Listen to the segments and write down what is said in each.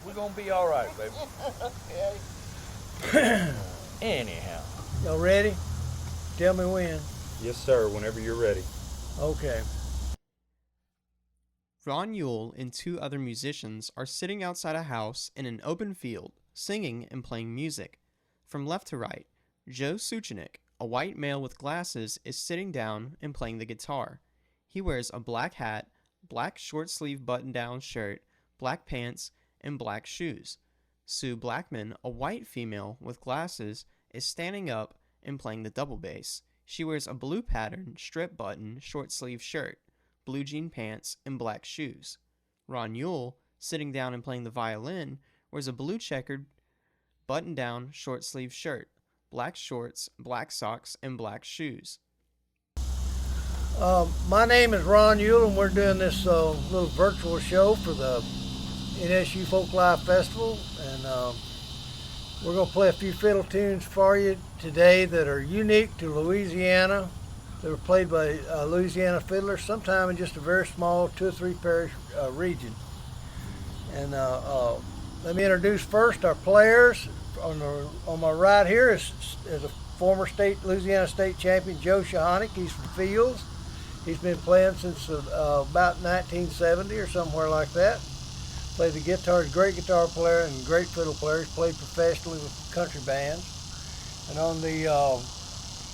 We're gonna be all right, baby. Okay. Anyhow. Y'all ready? Tell me when. Yes, sir, whenever you're ready. Okay. Ron Yule and two other musicians are sitting outside a house in an open field, singing and playing music. From left to right, Joe Suchanek, a white male with glasses, is sitting down and playing the guitar. He wears a black hat, black short-sleeve button-down shirt, black pants, and black shoes. Sue Blackmon, a white female with glasses, is standing up and playing the double bass. She wears a blue pattern, strip-button, short-sleeve shirt, blue jean pants, and black shoes. Ron Yule, sitting down and playing the violin, wears a blue checkered, button-down, short-sleeve shirt, black shorts, black socks, and black shoes. My name is Ron Yule, and we're doing this little virtual show for the NSU Folk Life Festival, and we're going to play a few fiddle tunes for you today that are unique to Louisiana. They were played by Louisiana fiddlers sometime in just a very small 2 or 3 parish region. And let me introduce first our players. On my right here is a former Louisiana State champion, Joe Shahanic. He's from Fields. He's been playing since about 1970 or somewhere like that. Played the guitar, he's a great guitar player and great fiddle player. He's played professionally with country bands. And on the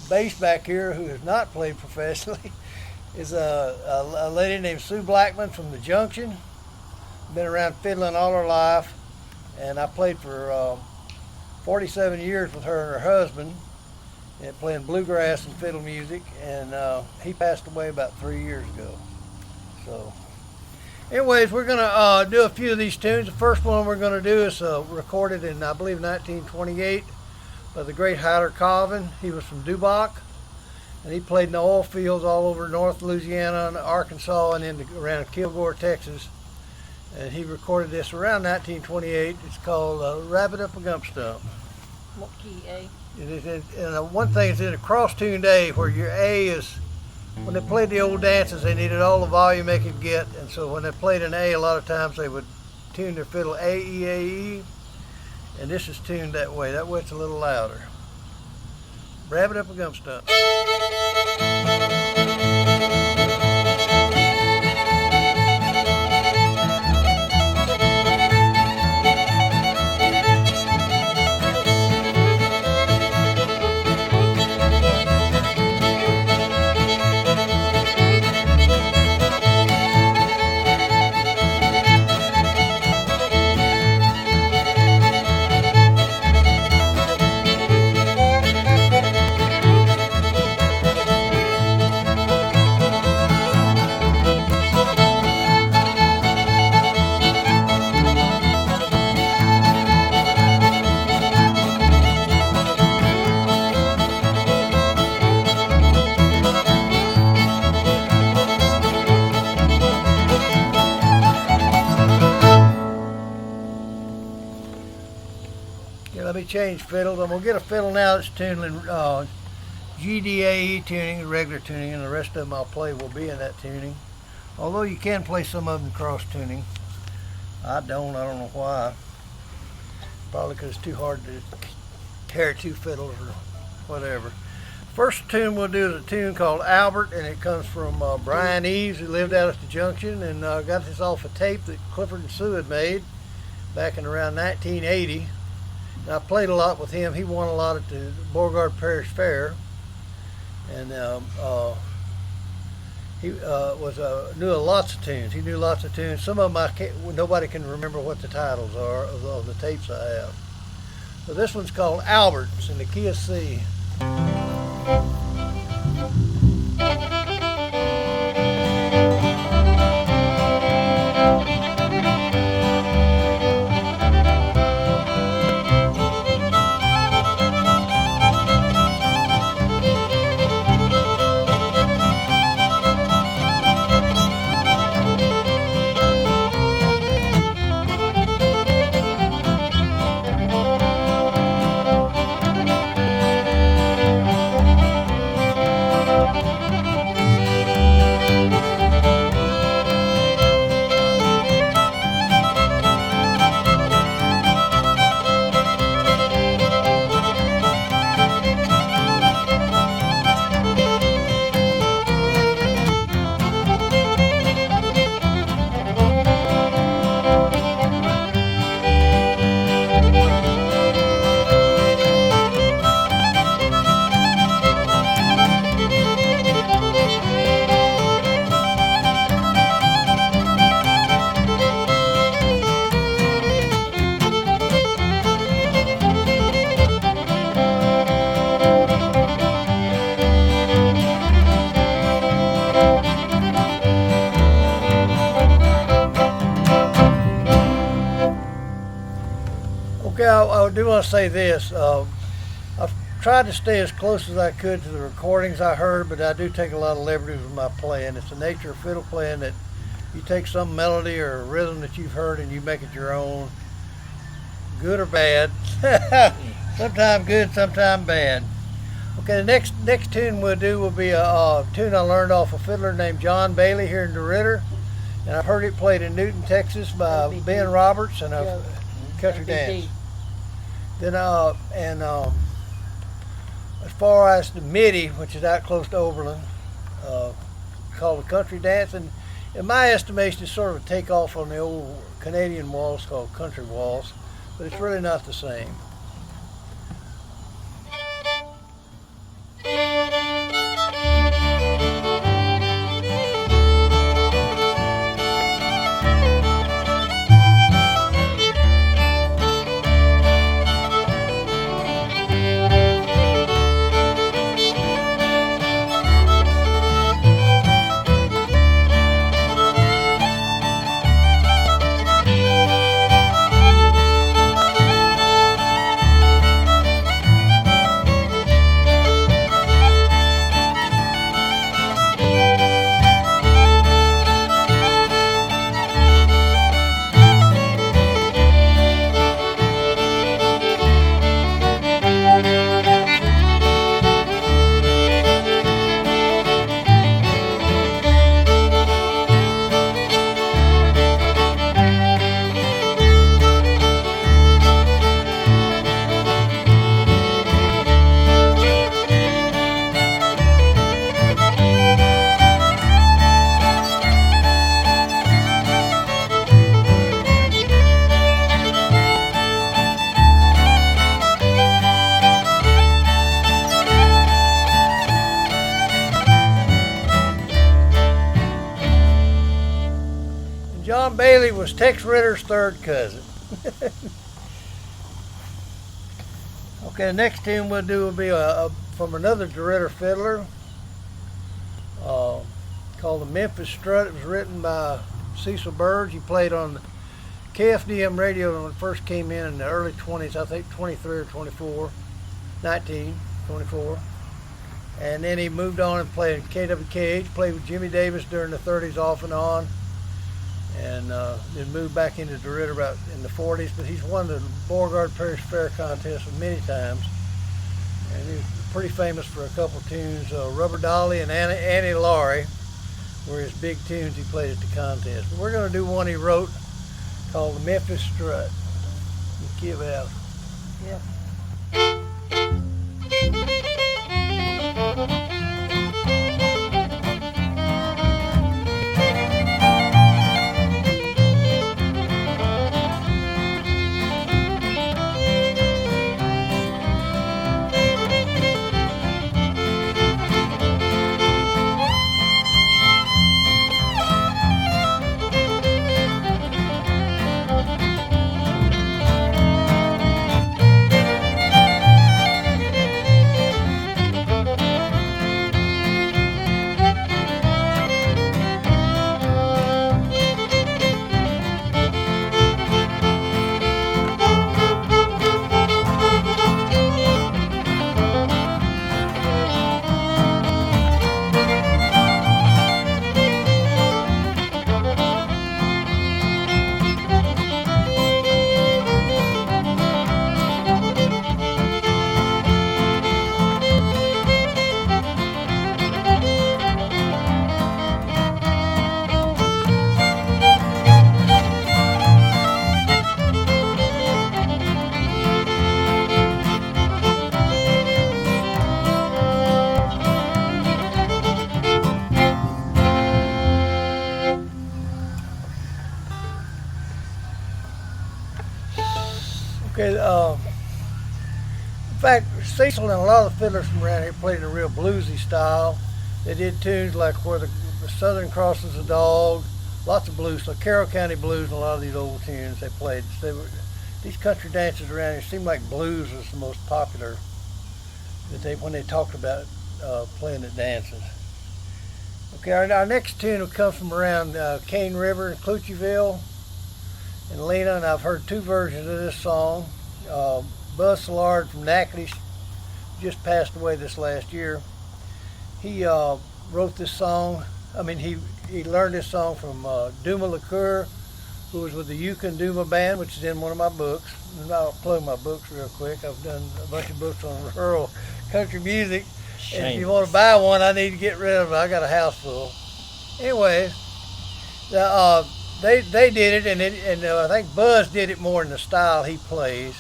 bass back here, who has not played professionally, is a lady named Sue Blackmon from the Junction. Been around fiddling all her life, and I played for 47 years with her and her husband, and playing bluegrass and fiddle music, and he passed away about 3 years ago. So anyways, we're going to do a few of these tunes. The first one we're going to do is recorded in, I believe, 1928 by the great Hyder Colvin. He was from Duboc, and he played in the oil fields all over North Louisiana and Arkansas and around Kilgore, Texas. And he recorded this around 1928. It's called Rabbit Up a Gump Stump. What key, A? It is, and one thing is in a cross-tuned A, where your A is, when they played the old dances, they needed all the volume they could get, and so when they played an A, a lot of times they would tune their fiddle A, E, A, E, and this is tuned that way. That way it's a little louder. Rabbit Up a Gump Stump. Let me change fiddles. I'm going to get a fiddle now that's tuned in GDAE tuning, regular tuning, and the rest of them I'll play will be in that tuning. Although you can play some of them cross tuning. I don't know why. Probably because it's too hard to carry 2 fiddles or whatever. First tune we'll do is a tune called Albert, and it comes from Brian Eves, who lived out at the Junction, and got this off a tape that Clifford and Sue had made back in around 1980. And I played a lot with him. He won a lot at the Beauregard Parish Fair, and he knew lots of tunes. He knew lots of tunes. Some of them nobody can remember what the titles are of the tapes I have. So this one's called Albert. It's in the key of C. Okay, I do want to say this. I've tried to stay as close as I could to the recordings I heard, but I do take a lot of liberties with my playing. It's the nature of fiddle playing that you take some melody or a rhythm that you've heard and you make it your own, good or bad. Sometimes good, sometimes bad. Okay, the next tune we'll do will be a tune I learned off a fiddler named John Bailey here in DeRidder, and I've heard it played in Newton, Texas by Ben Roberts and a country dance. Then as far as the MIDI, which is out close to Oberlin, called a country dance, and in my estimation, it's sort of a takeoff on the old Canadian waltz called country waltz, but it's really not the same. John Bailey was Tex Ritter's third cousin. Okay, the next tune we'll do will be from another DeRidder fiddler called the Memphis Strut. It was written by Cecil Burge. He played on KFDM radio when it first came in the early 20s, I think 23 or 24, 1924. And then he moved on and played in KWKH, played with Jimmy Davis during the 30s off and on, and then moved back into DeRidder about in the 40s. But he's won the Beauregard Parish Fair contest many times, and he's pretty famous for a couple tunes. Rubber Dolly and Annie Laurie were his big tunes he played at the contest. But we're going to do one he wrote called the Memphis Strut. Give it out. Yeah. Okay, in fact, Cecil and a lot of the fiddlers from around here played in a real bluesy style. They did tunes like Where the Southern Crosses the Dog, lots of blues, so Carroll County blues and a lot of these old tunes they played. These country dances around here seemed like blues was the most popular that when they talked about playing at dances. Okay, our next tune will come from around Cane River in Clutcheville and Lena, and I've heard two versions of this song. Buzz Szilard from Natchitoches just passed away this last year. He wrote this song. He learned this song from Duma LaCour, who was with the Yukon Duma Band, which is in one of my books. And I'll plug my books real quick. I've done a bunch of books on rural country music. And if you want to buy one, I need to get rid of it. I got a house full. Anyway, they did it, and I think Buzz did it more in the style he plays.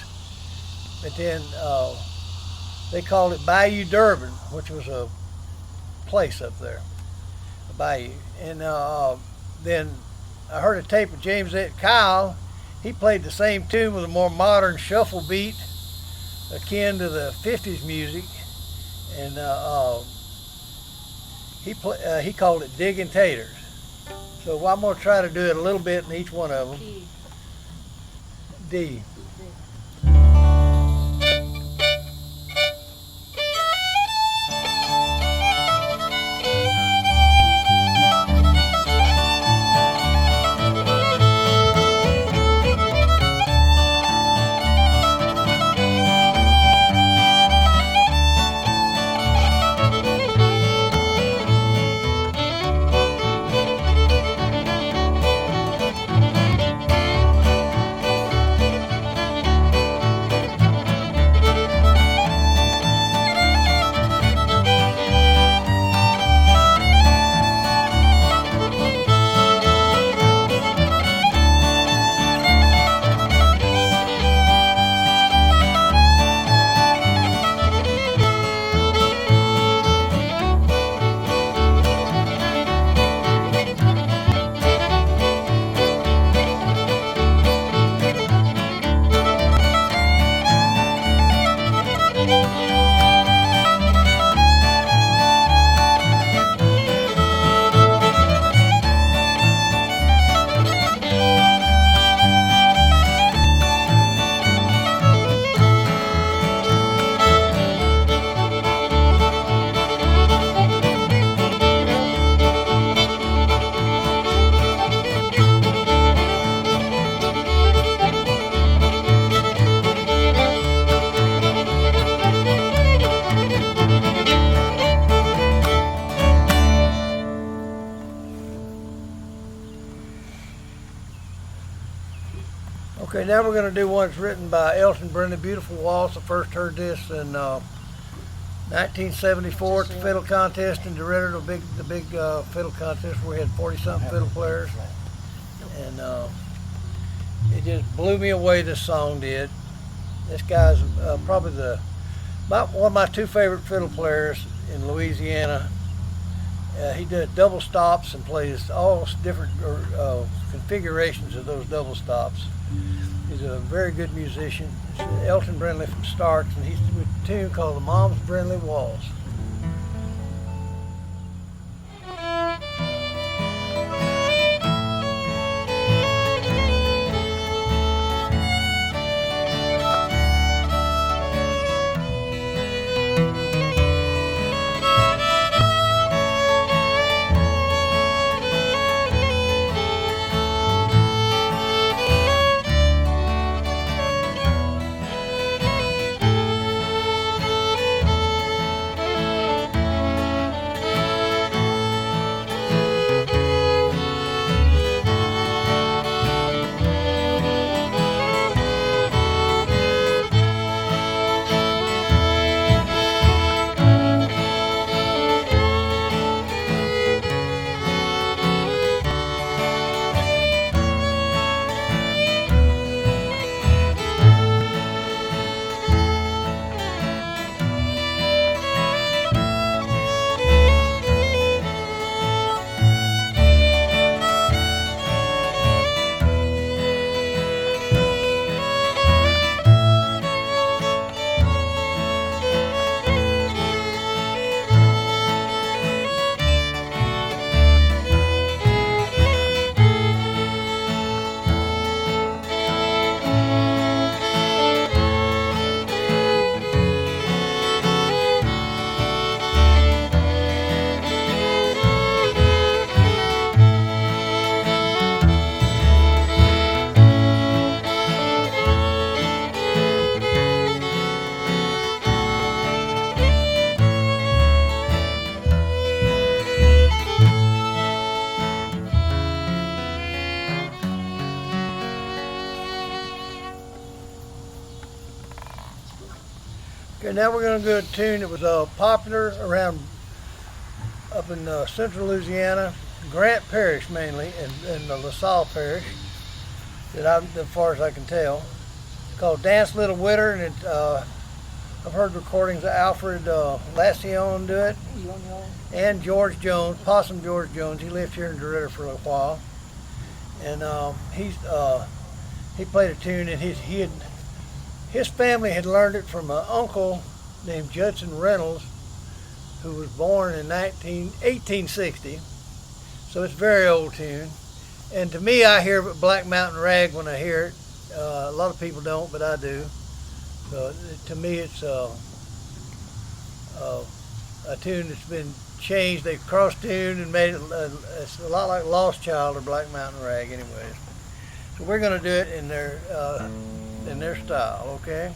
But then they called it Bayou Durban, which was a place up there, a bayou. And then I heard a tape of James Kyle. He played the same tune with a more modern shuffle beat, akin to the 50s music. And he called it Digging Taters. So I'm going to try to do it a little bit in each one of them. D. Okay, now we're going to do one that's written by Elton Brindley, Beautiful Waltz. I first heard this in 1974 at the fiddle contest in DeRidder, the big fiddle contest where we had 40-something fiddle players. And it just blew me away, this song did. This guy's probably one of my two favorite fiddle players in Louisiana. He does double stops and plays all different configurations of those double stops. He's a very good musician. It's Elton Brindley from Starks, and he's with a tune called the Mom's Brindley Waltz. Okay, now we're going to do a tune that was popular around up in central Louisiana, Grant Parish mainly, and the LaSalle Parish, as far as I can tell. It's called Dance Little Witter, and I've heard recordings of Alfred Lassion do it, and George Jones, Possum George Jones. He lived here in DeRidder for a while, and he played a tune, and his family had learned it from an uncle named Judson Reynolds, who was born in 1860. So it's a very old tune. And to me, I hear Black Mountain Rag when I hear it. A lot of people don't, but I do. So to me, it's a tune that's been changed. They've cross-tuned and made it. It's a lot like Lost Child or Black Mountain Rag, anyways. So we're going to do it in their style, okay?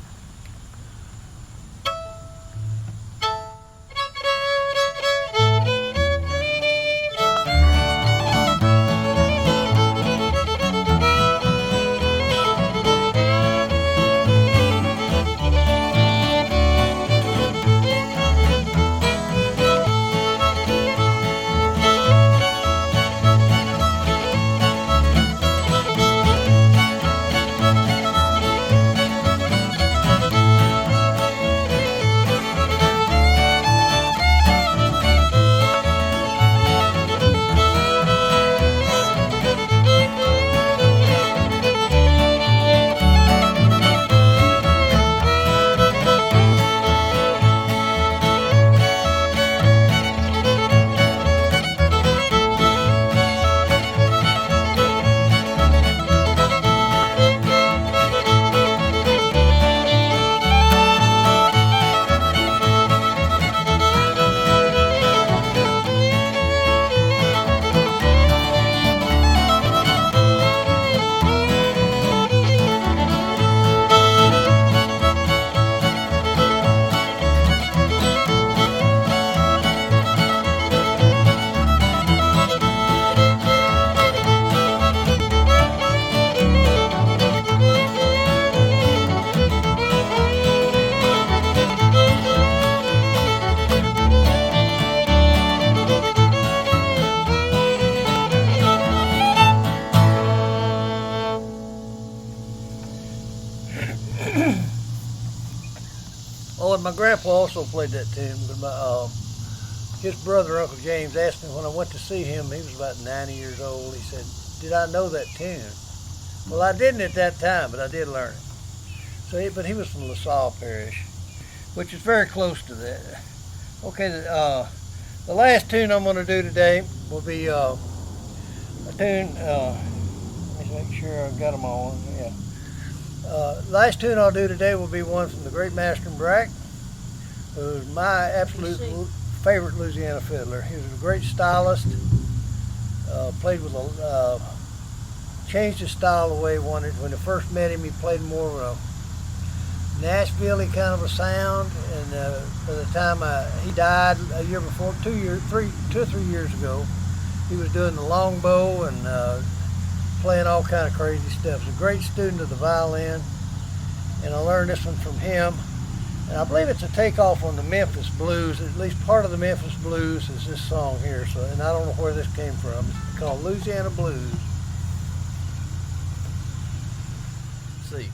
Oh, and my grandpa also played that tune. His brother, Uncle James, asked me when I went to see him, he was about 90 years old, he said, did I know that tune? Well, I didn't at that time, but I did learn it. So, but he was from LaSalle Parish, which is very close to that. Okay, the last tune I'm going to do today will be a tune, let me make sure I've got them all. Yeah. Last tune I'll do today will be one from the great Master Brack, who's my absolute favorite Louisiana fiddler. He was a great stylist, played with changed his style the way he wanted. When I first met him, he played more of a Nashville-y kind of a sound, and by the time he died a year before, 2 or 3 years ago, he was doing the longbow and playing all kind of crazy stuff. He's a great student of the violin, and I learned this one from him. And I believe it's a takeoff on the Memphis Blues. At least part of the Memphis Blues is this song here. So, and I don't know where this came from. It's called Louisiana Blues. Let's see.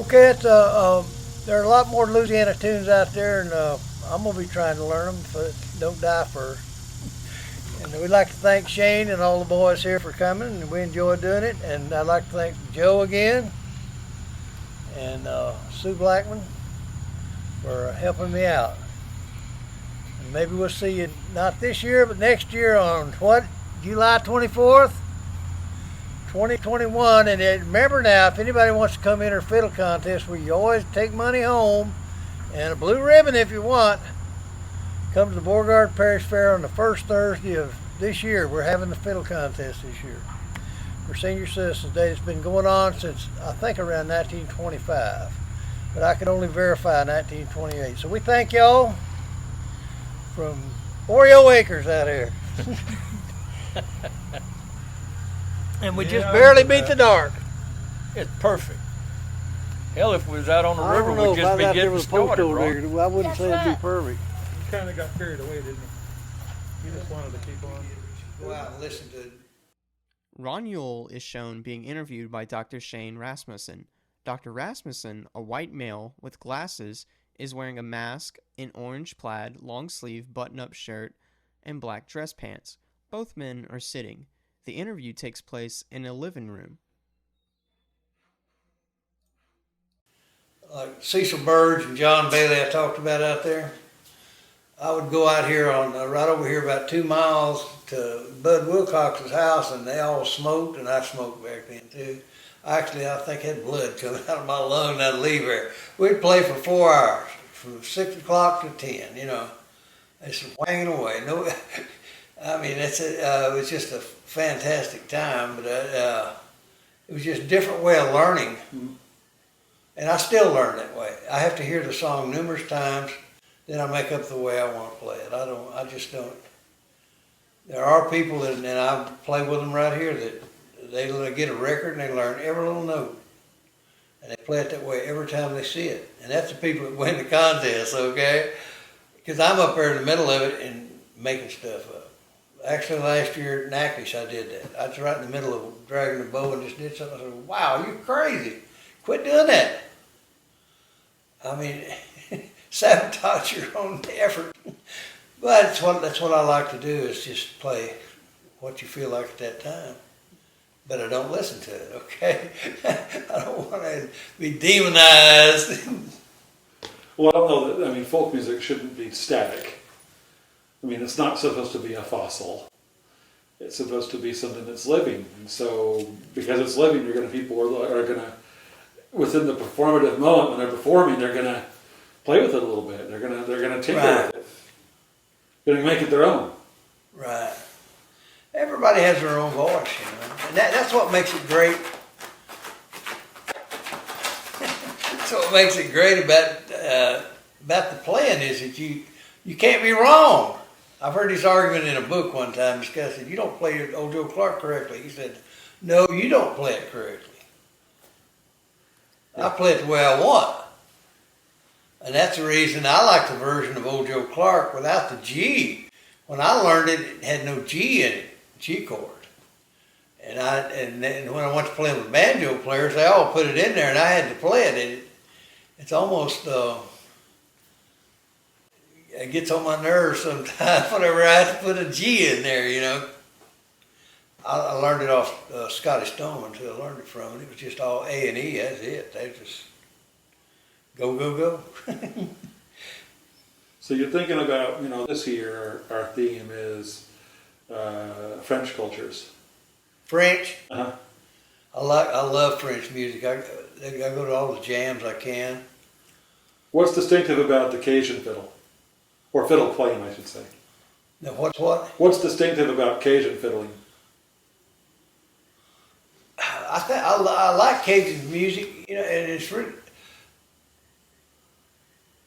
Okay, there are a lot more Louisiana tunes out there, and I'm going to be trying to learn them if I don't die first. And we'd like to thank Shane and all the boys here for coming, and we enjoyed doing it. And I'd like to thank Joe again, and Sue Blackmon for helping me out. And maybe we'll see you not this year, but next year on what? July 24th, 2021. And remember now, if anybody wants to come enter a fiddle contest where you always take money home and a blue ribbon if you want, come to the Beauregard Parish Fair on the first Thursday of this year. We're having the fiddle contest this year for Senior Citizens Day. It's been going on since I think around 1925, but I can only verify 1928. So we thank y'all from Oreo Acres out here. And we just barely beat the dark. It's perfect. Hell, if we was out on the I river, don't know we'd if just I be got there getting with a post started, over right? there. I wouldn't say it'd be perfect. You kind of got carried away, didn't you? You just wanted to keep on. Go out and listen to it. Ron Yule is shown being interviewed by Dr. Shane Rasmussen. Dr. Rasmussen, a white male with glasses, is wearing a mask, an orange plaid, long-sleeve button-up shirt, and black dress pants. Both men are sitting. The interview takes place in a living room. Like Cecil Burge and John Bailey I talked about out there. I would go out here on right over here about 2 miles to Bud Wilcox's house, and they all smoked, and I smoked back then too. Actually, I think I had blood coming out of my lung, and I'd leave there. We'd play for 4 hours, from 6 o'clock to 10. You know, it's whanging away. No, I mean it was just a fantastic time, but it was just a different way of learning. And I still learn that way. I have to hear the song numerous times, then I make up the way I want to play it. I just don't. There are people that, and I play with them right here, that they get a record and they learn every little note. And they play it that way every time they see it. And that's the people that win the contest, okay? Because I'm up there in the middle of it and making stuff up. Actually, last year at Natchitoches, I did that. I was right in the middle of dragging the bow and just did something. I said, wow, you're crazy. Quit doing that. I mean, sabotage your own effort. But that's what I like to do, is just play what you feel like at that time. But I don't listen to it, okay? I don't want to be demonized. Well, I don't know that, I mean, folk music shouldn't be static. I mean, it's not supposed to be a fossil. It's supposed to be something that's living. And so, because it's living, people are going to, within the performative moment when they're performing, they're going to play with it a little bit. They're going to tinker with it. They're going to make it their own. Right. Everybody has their own voice, you know. And that's what makes it great. That's what makes it great about the playing, is that you can't be wrong. I've heard this argument in a book one time. This guy said, you don't play Old Joe Clark correctly. He said, no, you don't play it correctly. I play it the way I want. And that's the reason I like the version of Old Joe Clark without the G. When I learned it, it had no G in it, G chord. And when I went to play with banjo players, they all put it in there, and I had to play it. It's almost, it gets on my nerves sometimes whenever I have to put a G in there, you know. I learned it off Scotty Stone until I learned it from, and it was just all A and E, that's it. They just go, go, go. So you're thinking about, this year our theme is French cultures. French. Uh-huh. I love French music. I go to all the jams I can. What's distinctive about the Cajun fiddle? Or fiddle playing, I should say. Now, what's what? What's distinctive about Cajun fiddling? I like Cajun music, and it's really,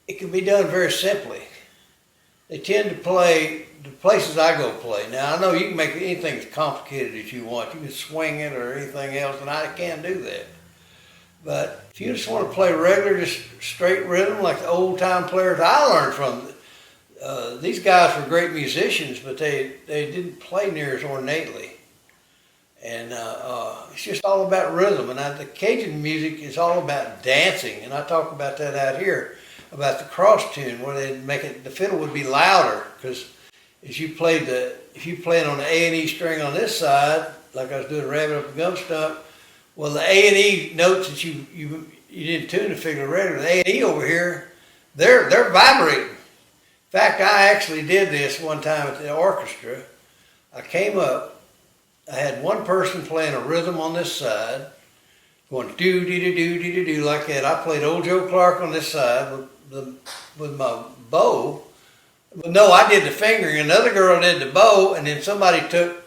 it can be done very simply. They tend to play the places I go play. Now, I know you can make anything as complicated as you want. You can swing it or anything else, and I can do that. But if you just want to play regular, just straight rhythm like the old-time players I learned from, these guys were great musicians, but they didn't play near as ornately. And it's just all about rhythm. And the Cajun music is all about dancing. And I talk about that out here, about the cross tune, where they make it, the fiddle would be louder, because if you played it on the A and E string on this side, like I was doing Rabbit Up a Gum Stump, well, the A and E notes that you didn't tune the fiddle regular, the A and E over here, they're vibrating. In fact, I actually did this one time at the orchestra. I came up, I had one person playing a rhythm on this side, going do dee dee doo dee dee doo like that. I played Old Joe Clark on this side with my bow. No, I did the fingering. Another girl did the bow, and then somebody took.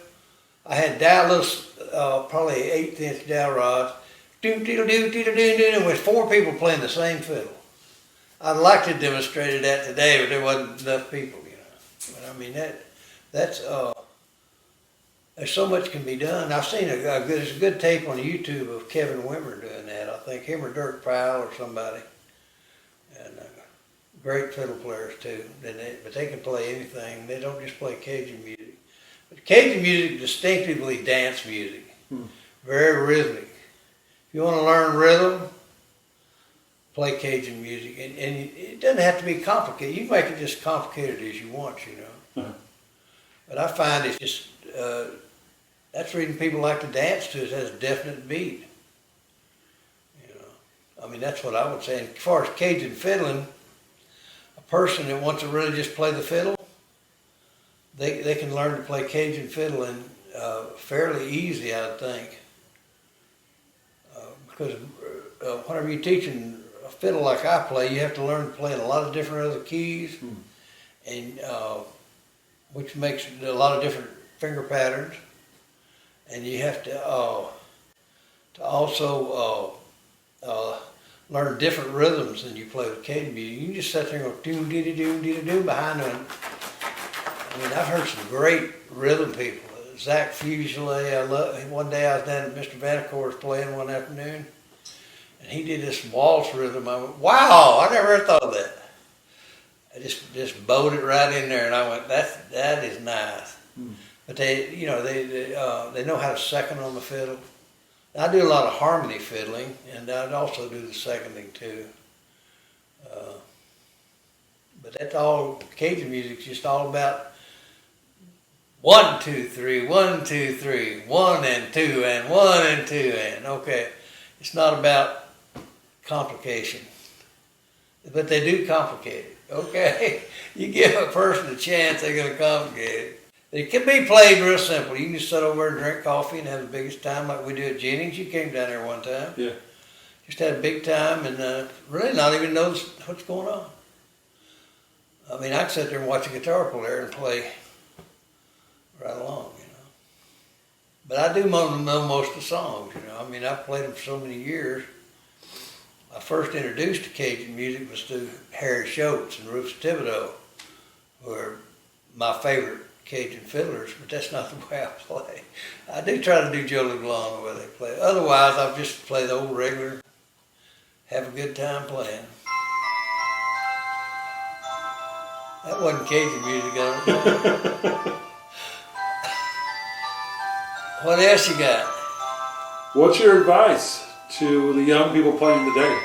I had probably 1/8 inch dowel rods. Do dee doo dee doo doo doo, and with 4 people playing the same fiddle. I'd like to demonstrate that today, but there wasn't enough people, you know. But I mean that's. There's so much can be done. I've seen there's a good tape on YouTube of Kevin Wimmer doing that. I think him or Dirk Powell or somebody. And great fiddle players too. But they can play anything. They don't just play Cajun music. But Cajun music is distinctively dance music. Very rhythmic. If you want to learn rhythm, play Cajun music. And it doesn't have to be complicated. You can make it just complicated as you want, you know. Uh-huh. But I find it's just... that's the reason people like to dance to it. It has a definite beat. You know, I mean, that's what I would say. And as far as Cajun fiddling, a person that wants to really just play the fiddle, they can learn to play Cajun fiddling fairly easy, I think. Because whenever you're teaching a fiddle like I play, you have to learn to play in a lot of different other keys, and which makes a lot of different finger patterns, and you have to also learn different rhythms than you play with Cajun music. You can just sit there and go doom dee dee doom dee doo behind them. I mean, I've heard some great rhythm people. Zach Fuselier, one day I was down at Mr. Vanacor's playing one afternoon, and he did this waltz rhythm. I went, wow! I never thought of that. I just bowed it right in there, and I went, that is nice. But they know how to second on the fiddle. I do a lot of harmony fiddling, and I also do the seconding too. But that's all. Cajun music's just all about 1 2 3, 1 2 3, 1 and 2 and 1 and 2 and okay. It's not about complication, but they do complicate it. Okay, you give a person a chance, they're going to complicate it. It can be played real simple. You can just sit over and drink coffee and have the biggest time like we do at Jennings. You came down there one time. Yeah. Just had a big time and really not even know what's going on. I mean, I can sit there and watch a guitar player and play right along, you know. But I do know most of the songs, you know. I mean, I've played them for so many years. I first introduced to Cajun music was through Harry Schultz and Rufus Thibodeau, who are my favorite Cajun fiddlers, but that's not the way I play. I do try to do Joe LeBlanc the way they play. Otherwise, I've just played the old regular, have a good time playing. That wasn't Cajun music, I don't know. What else you got? What's your advice to the young people playing today?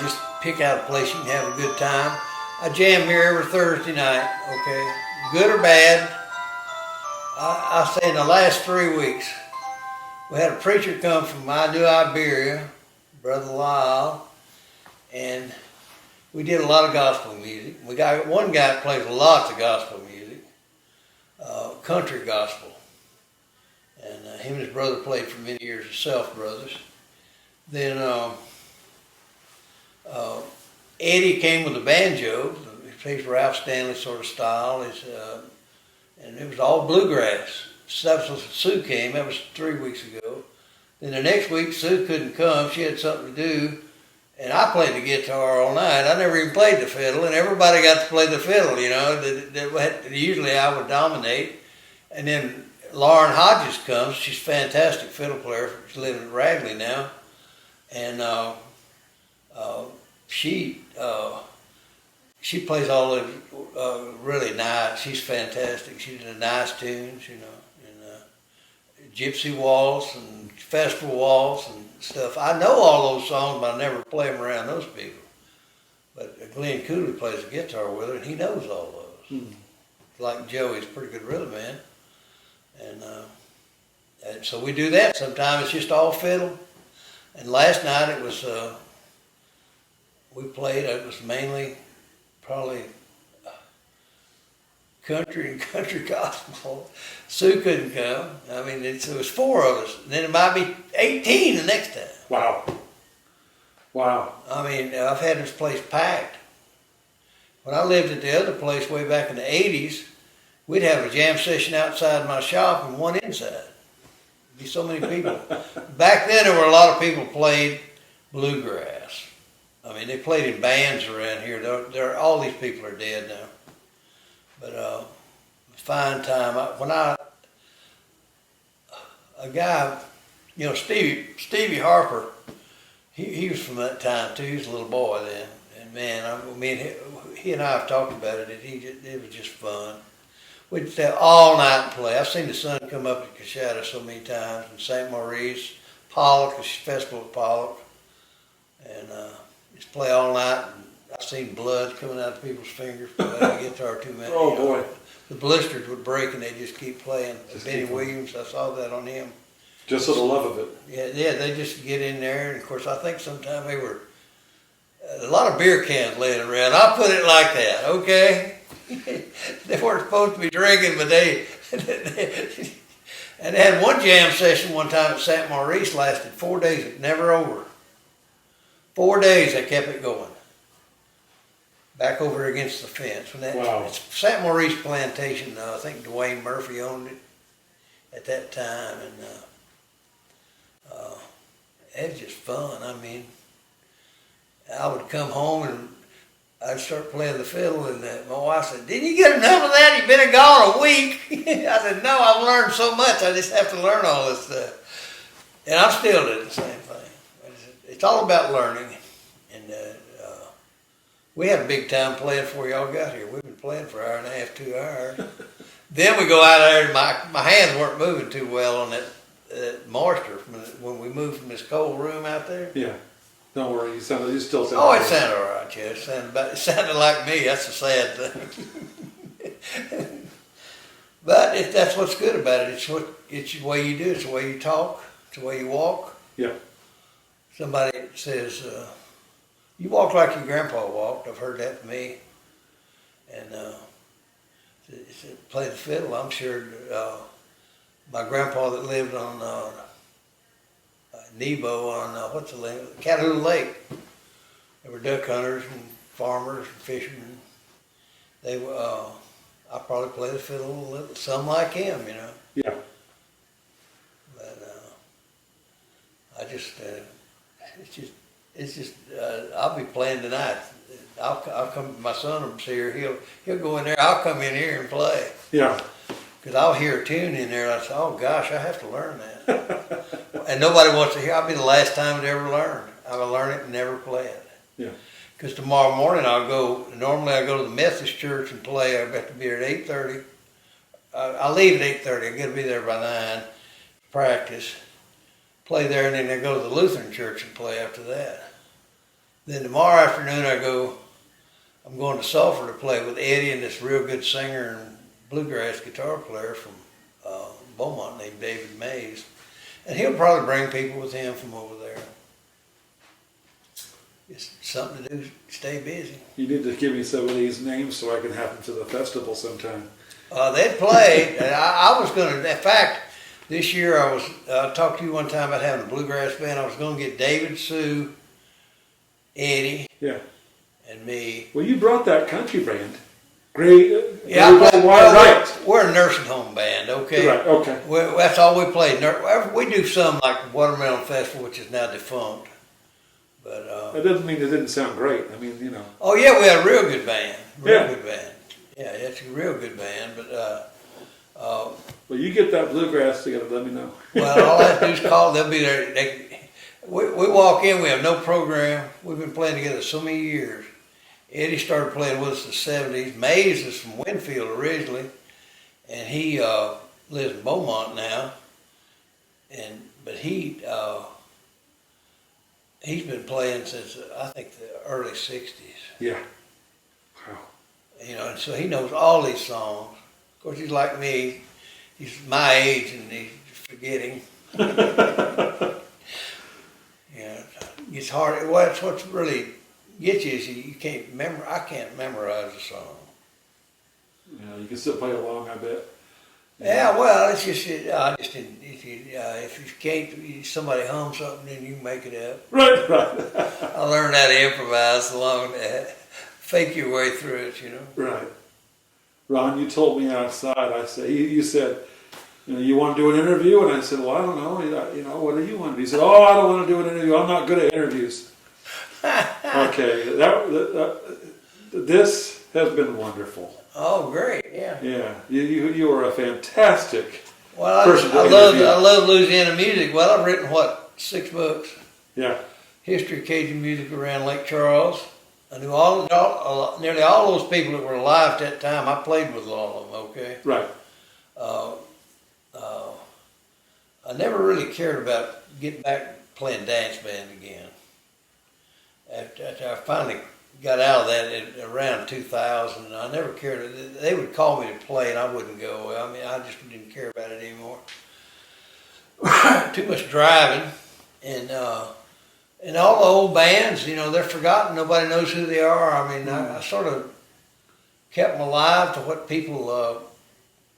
Just pick out a place you can have a good time. I jam here every Thursday night, okay? Good or bad. I say in the last 3 weeks, we had a preacher come from Iberia, Brother Lyle, and we did a lot of gospel music. We got one guy that plays lots of gospel music, country gospel. And him and his brother played for many years as Self Brothers. Then Eddie came with a banjo. He plays Ralph Stanley sort of style. And it was all bluegrass. That was Sue came. That was 3 weeks ago. Then the next week, Sue couldn't come. She had something to do. And I played the guitar all night. I never even played the fiddle. And everybody got to play the fiddle, you know. Usually I would dominate. And then Lauren Hodges comes. She's a fantastic fiddle player. She's living in Ragley now. And she plays all of really nice. She's fantastic. She did nice tunes, you know. Gypsy Waltz and Festival Waltz and stuff. I know all those songs, but I never play them around those people. But Glenn Cooley plays the guitar with her, and he knows all those. Like Joey's a pretty good rhythm man. And so we do that. Sometimes it's just all fiddle. And last night it was, we played, it was mainly probably country and country gospel. Sue couldn't come. I mean, it was 4 of us. Then it might be 18 the next time. Wow. Wow. I mean, I've had this place packed. When I lived at the other place way back in the 80s, we'd have a jam session outside my shop and one inside. There'd be so many people. Back then, there were a lot of people played bluegrass. I mean, they played in bands around here. All these people are dead now. But fine time. A guy, you know, Stevie Harper, he was from that time too. He was a little boy then. And man, he and I have talked about it. It was just fun. We'd stay all night and play. I've seen the sun come up at Coshada so many times, in St. Maurice, Pollock, the festival at Pollock, and just play all night. And I've seen blood coming out of people's fingers playing the guitar too many. Oh boy! The blisters would break and they just keep playing. Benny Williams, I saw that on him. Just for the love of it. Yeah, they just get in there, and of course I think sometimes they were a lot of beer cans laying around. I'll put it like that, okay? They weren't supposed to be drinking, but they and they had one jam session one time at St. Maurice, lasted 4 days, it never over. 4 days they kept it going. Back over against the fence. Wow. It's St. Maurice Plantation, I think Dwayne Murphy owned it at that time, and it was just fun. I mean, I would come home and I'd start playing the fiddle, and my wife said, "Didn't you get enough of that? You've been gone a week." I said, "No, I've learned so much. I just have to learn all this stuff." And I'm still doing the same thing. It's all about learning. And we had a big time playing before y'all got here. We've been playing for an hour and a half, 2 hours. Then we go out there, and my hands weren't moving too well on that moisture when we moved from this cold room out there. Yeah. Don't worry, you still sound. Oh, it sounded all right, yeah. It sounded like me. That's a sad thing. But that's what's good about it. It's the way you do. It's the way you talk. It's the way you walk. Yeah. Somebody says, "You walk like your grandpa walked." I've heard that from me. And play the fiddle. I'm sure my grandpa that lived on Nebo on what's the name? Catahoula Lake. They were duck hunters and farmers and fishermen. They were. I probably played the fiddle a little, some like him, you know. Yeah. But it's just. I'll be playing tonight. I'll come. My son's here. He'll go in there. I'll come in here and play. Yeah. Because I'll hear a tune in there, and I say, "Oh gosh, I have to learn that." And nobody wants to hear. I'll be the last time to ever learn. I will learn it and never play it. Yeah. Because tomorrow morning normally I go to the Methodist church and play. I've got to be there at 8:30. I leave at 8:30. I got to be there by 9, practice, play there, and then I go to the Lutheran church and play after that. Then tomorrow afternoon I'm going to Sulphur to play with Eddie and this real good singer and bluegrass guitar player from Beaumont named David Mays. And he'll probably bring people with him from over there. It's something to do, stay busy. You need to give me some of these names so I can have them to the festival sometime. They'd play. And I was going to, in fact, this year I talked to you one time about having a bluegrass band. I was going to get David, Sue, Eddie, Yeah. and me. Well, you brought that country band. Great. Yeah, we're a nursing home band, okay? Right, okay. That's all we play. We do some like Watermelon Festival, which is now defunct. But that doesn't mean it didn't sound great. I mean, you know. Oh yeah, we had a real good band. Yeah. Good band. Yeah, it's a real good band. But Well, you get that bluegrass together. Let me know. well, all I have to do is call. They'll be there. We walk in. We have no program. We've been playing together so many years. Eddie started playing with us in the 70s. Mays is from Winfield originally, and he lives in Beaumont now. but he's been playing since I think the early '60s. Yeah. Wow. You know, and so he knows all these songs. Of course, he's like me. He's my age and he's forgetting. Yeah, it's hard. Well, that's what's really gets you is you can't remember. I can't memorize a song. Yeah, you can still play along, I bet. Yeah, well, it's just I just didn't. If you can't, somebody hum something, then you can make it up. Right. I learned how to improvise along that. Fake your way through it, you know. Right. Ron, you told me outside. I said you said, you want to do an interview, and I said, well, I don't know. What do you want to do? He said, oh, I don't want to do an interview. I'm not good at interviews. Okay, this has been wonderful. Oh, great! Yeah. Yeah, you are a fantastic Well, person to I interview. love Louisiana music. Well, I've written 6 books. Yeah. History of Cajun music around Lake Charles. I knew nearly all those people that were alive at that time. I played with all of them. Okay. Right. I never really cared about getting back playing dance band again. After I finally got out of that around 2000, I never cared. They would call me to play and I wouldn't go. I mean, I just didn't care about it anymore. Too much driving, and all the old bands, they're forgotten. Nobody knows who they are. I mean, I sort of kept them alive to what people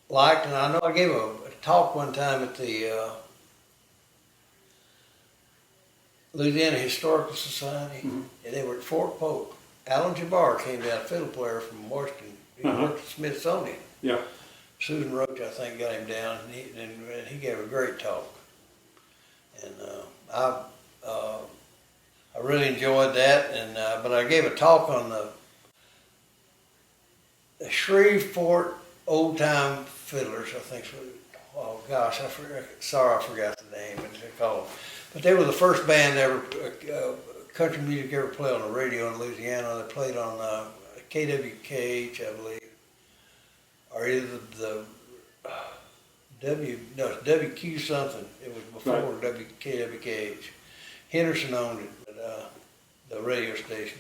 liked, and I know I gave a talk one time at the Louisiana Historical Society, and they were at Fort Polk. Alan Jabbar came down, a fiddle player from Washington. He worked at Smithsonian. Yeah. Susan Roach, I think, got him down, and he gave a great talk. And I really enjoyed that. And but I gave a talk on the Shreveport Old Time Fiddlers, I think. Oh gosh, sorry, I forgot the name. It's called. But they were the first band ever, country music ever played on the radio in Louisiana. They played on KWKH, I believe, or either the WQ something. It was before KWKH. Henderson owned it, the radio station.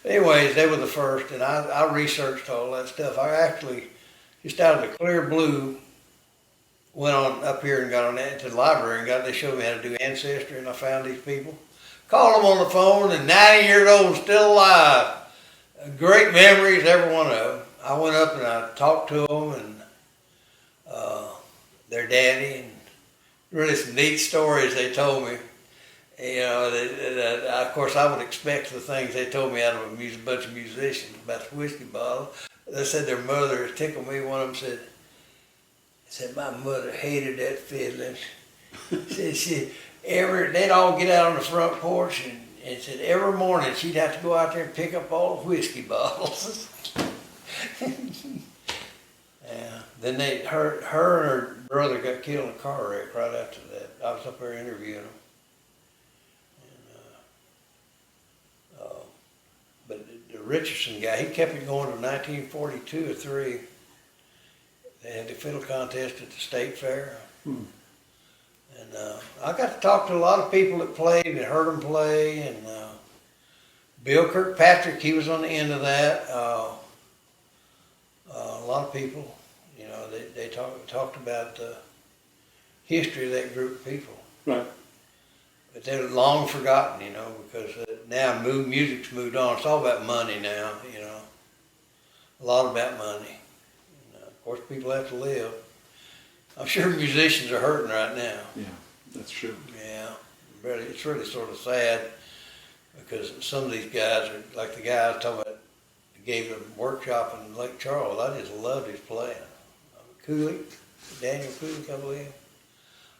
But anyways, they were the first, and I researched all that stuff. I actually, just out of the clear blue, went on up here and got on that to the library and they showed me how to do ancestry, and I found these people. Called them on the phone, and 90 years old and still alive. Great memories, every one of them. I went up and I talked to them and their daddy, and really some neat stories they told me. Of course, I would expect the things they told me out of a bunch of musicians about the whiskey bottle. They said their mother tickled me. One of them said my mother hated that fiddling. Said they'd all get out on the front porch and said every morning she'd have to go out there and pick up all the whiskey bottles. Yeah. Then her and her brother got killed in a car wreck right after that. I was up there interviewing them. But the Richardson guy, he kept it going to 1942 or 3. They had the fiddle contest at the state fair. And I got to talk to a lot of people that played and heard them play. And Bill Kirkpatrick, he was on the end of that. A lot of people, they talked about the history of that group of people. Right. But they're long forgotten, because now music's moved on. It's all about money now, a lot about money. Of course, people have to live. I'm sure musicians are hurting right now. Yeah, that's true. Yeah, really, it's really sort of sad because some of these guys are like the guy I was talking about. Gave a workshop in Lake Charles. I just loved his playing. Daniel Kulik, I believe.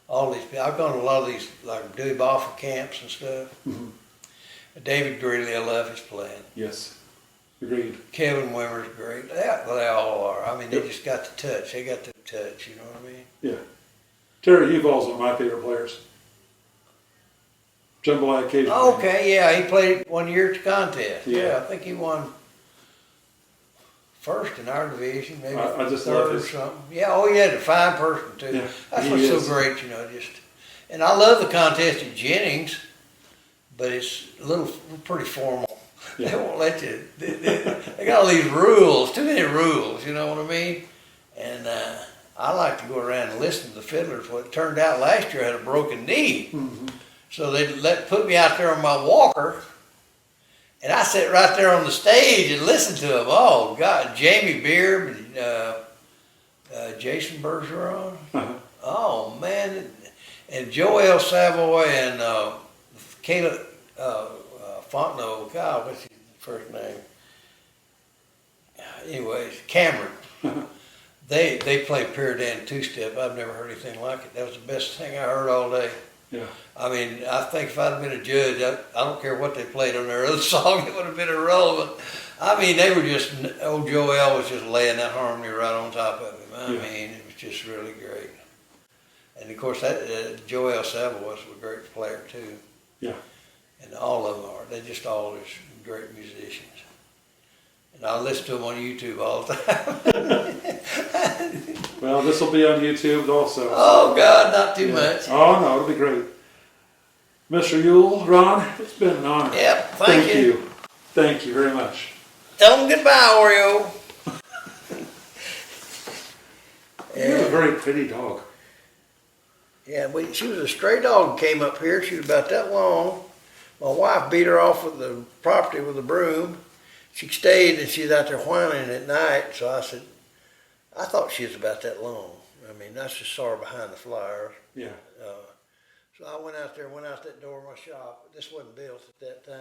All these people. I've gone to a lot of these like Dewey Boffa camps and stuff. David Greeley, I love his playing. Yes. Agreed. Kevin Wimmer's great. They all are. I mean, they just got the touch. They got the touch, you know what I mean? Yeah. Terry Huval's one of my favorite players. Jambalaya Cajun. Okay, yeah, he played one year at the contest. Yeah. I think he won first in our division, maybe I just third love or his... something. Yeah, he had a fine person too. Yeah, That's he what's is. so great, And I love the contest at Jennings, but it's pretty formal. Yeah. They won't let you. They got all these rules, too many rules. You know what I mean? And I like to go around and listen to the fiddlers. Well, it turned out last year I had a broken knee, so they put me out there on my walker, and I sat right there on the stage and listened to them. Oh God, Jamie Beard, Jason Bergeron. Oh man, and Joel Savoy and Caleb Fontenot. God, what's his first name? Anyways, Cameron. They play Pyridam two-step. I've never heard anything like it. That was the best thing I heard all day. Yeah. I mean, I think if I'd been a judge, I don't care what they played on their other song, it would have been irrelevant. I mean, they were just, old Joel was just laying that harmony right on top of him. I mean, it was just really great. And of course, that Joel Savoy was a great player too. Yeah. And all of them are. They're just all just great musicians. And I listen to them on YouTube all the time. Well, this will be on YouTube also. Oh God, not too much. Oh no, it'll be great. Mr. Yule, Ron, it's been an honor. Yep, thank you. Thank you very much. Tell them goodbye, Oreo. You have a very pretty dog. Yeah, she was a stray dog, came up here. She was about that long. My wife beat her off with the property with a broom. She stayed and she was out there whining at night. So I said, I thought she was about that long. I mean, I just saw her behind the flowers. Yeah. So I went out that door of my shop. This wasn't built at that time.